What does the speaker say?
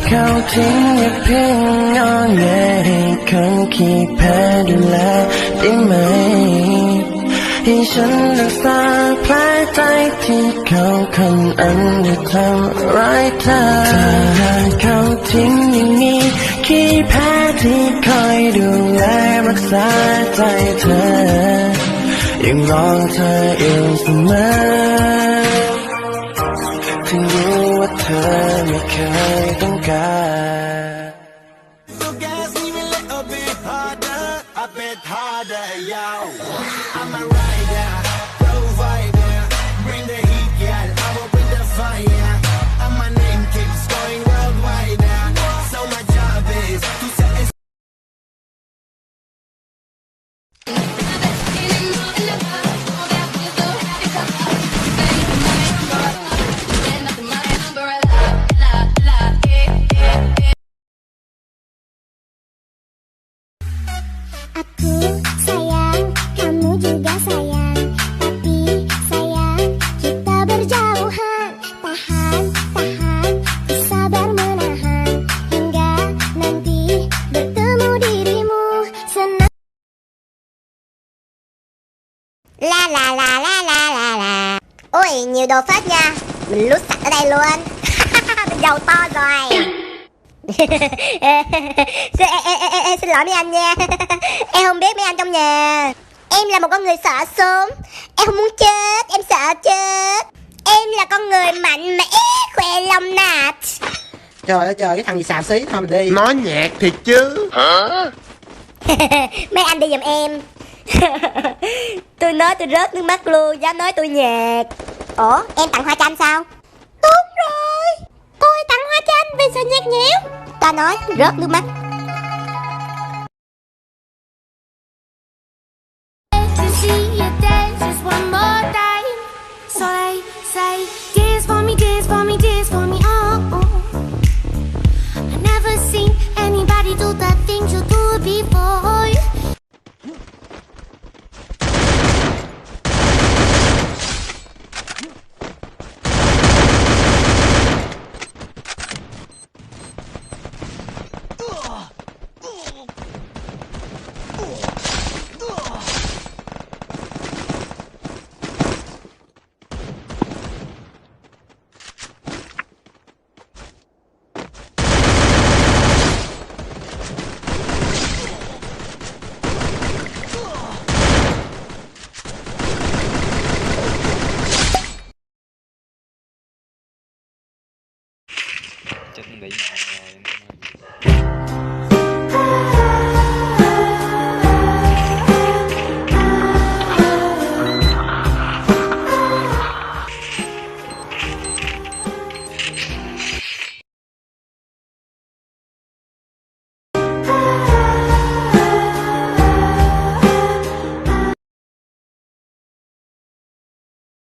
เขาทิ้งอย่าเพียงงอแงให้คนขี้แพ้ดูแลได้ไหมให้ฉันรักษาแผลใจที่เขาคนอันได้ทำร้ายเธอถ้าหากเขาทิ้งอย่างนี้ขี้แพ้ที่คอยดูแลรักษาใจเธอยังรอเธออยู่เสมอถึงรู้ว่าเธอไม่เคยต้องการ So gas me a little bit harder, a bit harder, yo. I'm a rider, provider, bring the heat, yeah. I will bring the fire, and my name keeps going worldwide. So my job is to set. Aku sayang, kamu juga sayang, tapi sayang kita berjauhan. Tahan, tahan, sabar menahan hingga nanti bertemu dirimu senang. La la la la la la la. Ôi nhiều đồ phết nha, mình lút sạch ở đây luôn. Mình giàu to rồi. Xin lỗi mấy anh nha. Em không biết mấy anh trong nhà. Em là một con người sợ sớm. Em không muốn chết, em sợ chết. Em là con người mạnh mẽ, khỏe lòng nạt. Trời ơi trời, cái thằng gì xàm xí thôi mình đi. Nói nhạc thiệt chứ. Hả? Mấy anh đi giùm em. Tôi nói tôi rớt nước mắt luôn, dám nói tôi nhạc. Ủa, em tặng hoa cho anh sao? Tốt rồi, tôi tặng hoa cho anh vì sợ nhạt nhẽo. Ta nói rớt nước mắt. bị nhậu rồi.